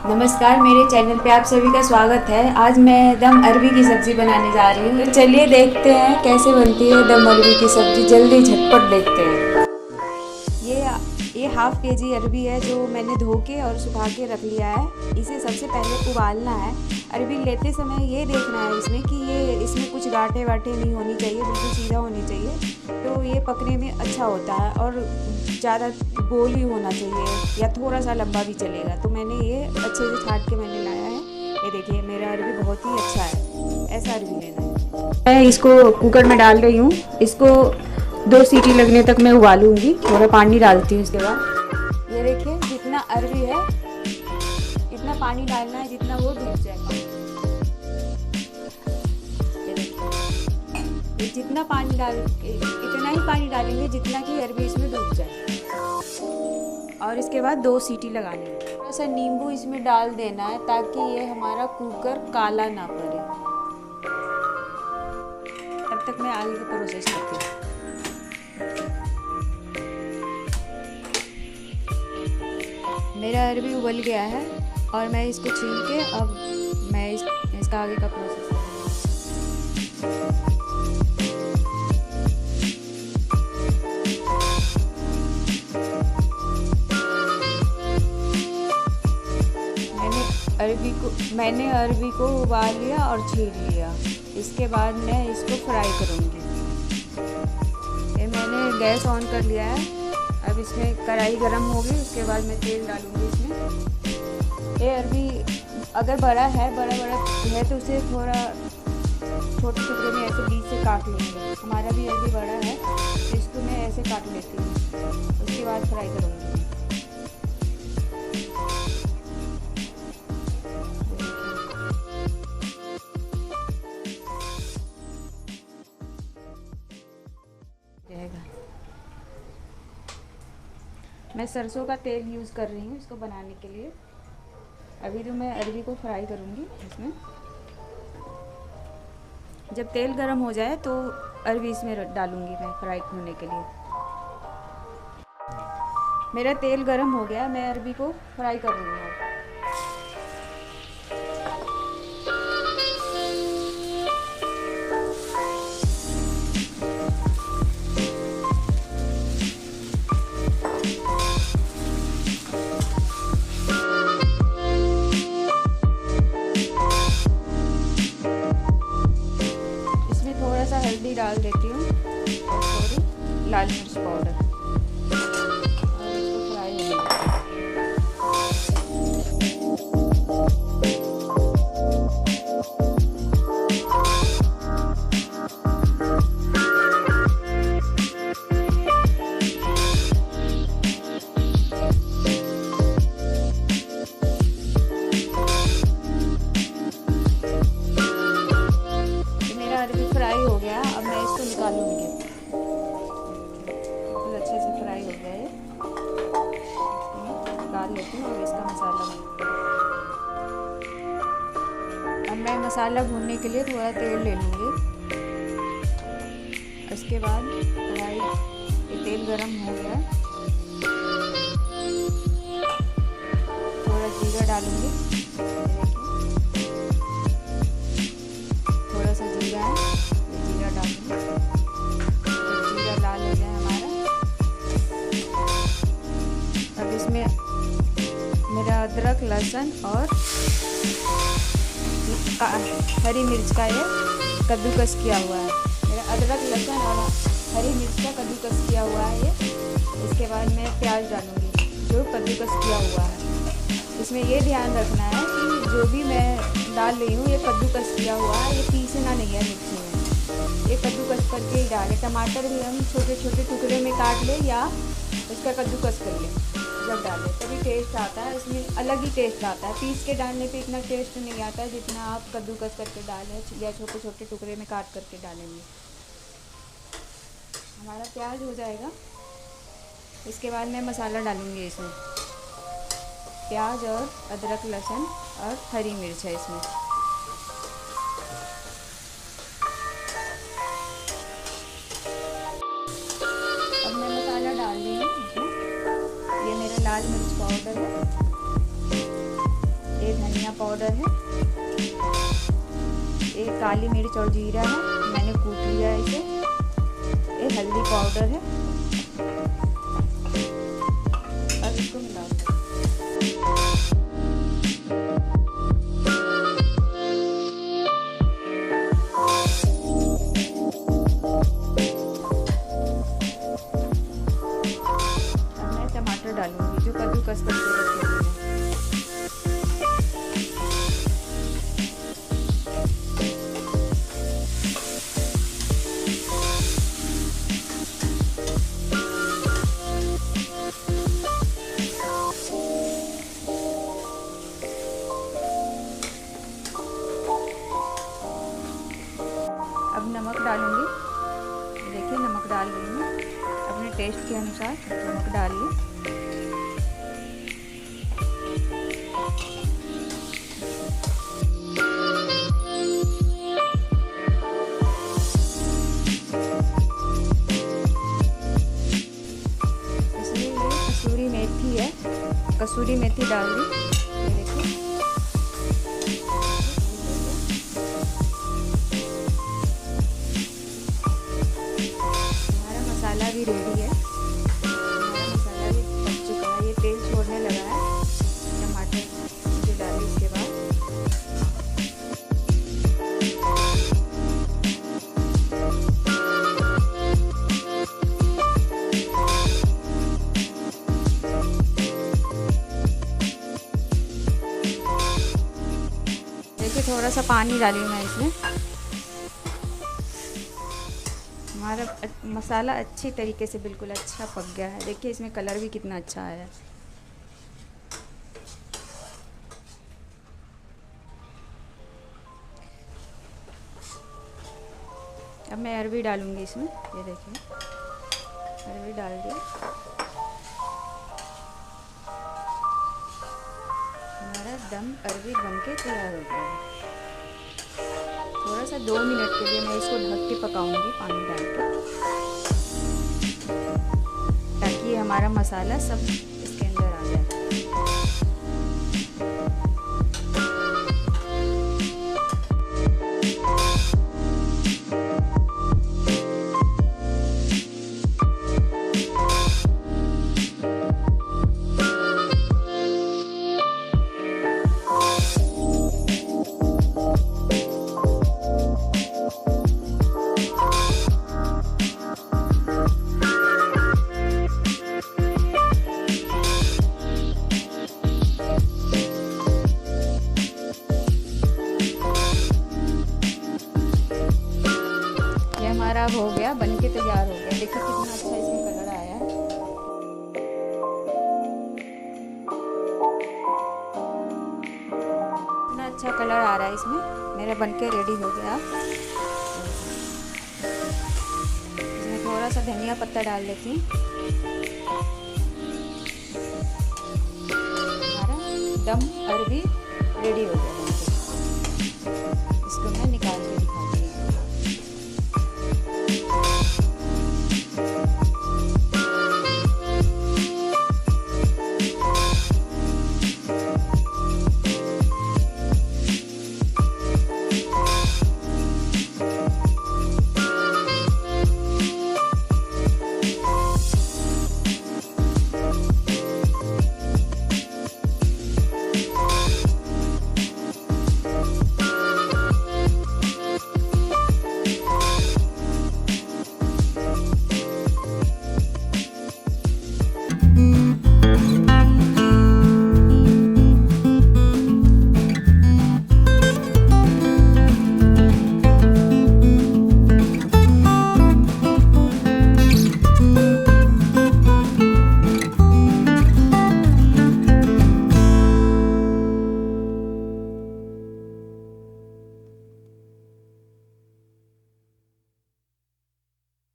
नमस्कार, मेरे चैनल पे आप सभी का स्वागत है। आज मैं दम अरबी की सब्ज़ी बनाने जा रही हूँ। तो चलिए देखते हैं कैसे बनती है दम अरबी की सब्ज़ी। जल्दी झटपट देखते हैं। ये हाफ केजी अरबी है जो मैंने धो के और सुखा के रख लिया है। इसे सबसे पहले उबालना है। अरबी लेते समय ये देखना है इसमें कि ये इसमें कुछ गांठें वाठें नहीं होनी चाहिए, बिल्कुल सीधा होनी चाहिए, तो ये पकने में अच्छा होता है। और ज़्यादा गोल ही होना चाहिए या थोड़ा सा लंबा भी चलेगा। तो मैंने ये अच्छे से छाट के मैंने लाया है। ये देखिए मेरा अरबी बहुत ही अच्छा है। ऐसा अरबी लेना है। मैं इसको कुकर में डाल रही हूँ। इसको 2 सीटी लगने तक मैं उबालूंगी। थोड़ा पानी डालती हूँ। इसके बाद ये देखिए जितना अरबी है इतना पानी डालना है जितना वो डूब जाएगा। ये देखिए जितना पानी इतना ही पानी डालेंगे जितना कि अरबी इसमें डूब जाए। और इसके बाद 2 सीटी लगानी है। थोड़ा सा नींबू इसमें डाल देना है ताकि ये हमारा कुकर काला ना पड़े। तब तक मैं आगे का प्रोसेस करती हूँ। मेरा अरबी उबल गया है और मैं इसको छील के अब मैं इसका आगे का प्रोसेस मैंने अरबी को उबाल लिया और छील लिया। इसके बाद मैं इसको फ्राई करूँगी। ये मैंने गैस ऑन कर लिया है। अब इसमें कढ़ाई गरम होगी। उसके बाद मैं तेल डालूँगी इसमें। ये अरबी अगर बड़ा है तो उसे थोड़ा छोटे टुकड़े में ऐसे बीच से काट लेंगे। हमारा भी अरबी बड़ा है तो इसको मैं ऐसे काट लेती हूँ। उसके बाद फ्राई करूँगी। मैं सरसों का तेल यूज़ कर रही हूँ इसको बनाने के लिए। अभी तो मैं अरबी को फ्राई करूँगी इसमें। जब तेल गर्म हो जाए तो अरबी इसमें डालूँगी मैं फ्राई होने के लिए। मेरा तेल गर्म हो गया, मैं अरबी को फ्राई कर रही हूँ। हल्दी डाल देती हूँ और थोड़ी लाल मिर्च पाउडर और इसको फ्राई होने हो गया। अब मैं इसको निकालूंगी। तो अच्छे से फ्राई हो गया है। निकाल लेती हूँ। अब इसका मसाला अब मैं मसाला भूनने के लिए थोड़ा तेल ले लूँगी। उसके बाद कढ़ाई ये तेल गरम हो गया। थोड़ा जीरा डालूँगी। थोड़ा सा जीरा है, जीरा डालूंगी। जीरा लाल हो जाए हमारा। अब इसमें मेरा अदरक लहसुन और हरी मिर्च का ये कद्दूकस किया हुआ है। मेरा अदरक लहसुन और हरी मिर्च का कद्दूकस किया हुआ है ये। इसके बाद मैं प्याज डालूँगी जो कद्दूकस किया हुआ है। इसमें ये ध्यान रखना है कि जो भी मैं डाल रही हूँ ये कद्दूकस किया हुआ है, ये पीसना नहीं है मिक्सी में। ये कद्दूकस करके ही डालें। टमाटर भी हम छोटे छोटे टुकड़े में काट लें या इसका कद्दूकस कर लें। जब डालें तभी टेस्ट आता है। इसमें अलग ही टेस्ट आता है। पीस के डालने पे इतना टेस्ट नहीं आता है जितना आप कद्दूकस करके डालें या छोटे छोटे टुकड़े में काट करके डालेंगे। हमारा प्याज हो जाएगा। इसके बाद मैं मसाला डालूँगी इसमें। प्याज और अदरक लहसुन और हरी मिर्च है इसमें। अब मैं मसाला डाल रही हूँ इसमें। ये मेरा लाल मिर्च पाउडर है, पाउडर है, एक काली मिर्च और जीरा है, मैंने कूट लिया है इसे। एक हल्दी पाउडर है और इसको मिला दो। अब मैं टमाटर डालूंगी जो कद्दूकस करके रखे हुए हैं। अब नमक डालूंगी, देखिए नमक डाल रही हूँ, अपने टेस्ट के अनुसार नमक डालिए। इसमें ये कसूरी मेथी है, कसूरी मेथी डाल दी, ये देखिए। मसाला भी रेडी है, हमारा मसाला भी पक चुका है, ये तेल छोड़ने लगा है। टमाटर जो डाली इसके बाद देखिए थोड़ा सा पानी डाली मैं इसमें। हमारा मसाला अच्छी तरीके से बिल्कुल अच्छा पक गया है, देखिए इसमें कलर भी कितना अच्छा आया है। अब मैं अरबी डालूंगी इसमें, ये देखिए अरबी डाल दिया। हमारा दम अरबी बनके तैयार हो गया है। थोड़ा सा 2 मिनट के लिए मैं इसको ढक के पकाऊंगी पानी डाल के, ताकि ये हमारा मसाला सब इसके अंदर आ जाए। हमारा अब हो गया, बन के तैयार हो गया। देखिए कितना अच्छा इसमें कलर आया है। कितना अच्छा कलर आ रहा है इसमें, मेरा बन के रेडी हो गया। इसमें थोड़ा सा धनिया पत्ता डाल देती हूँ। हमारा दम अरबी रेडी हो गया।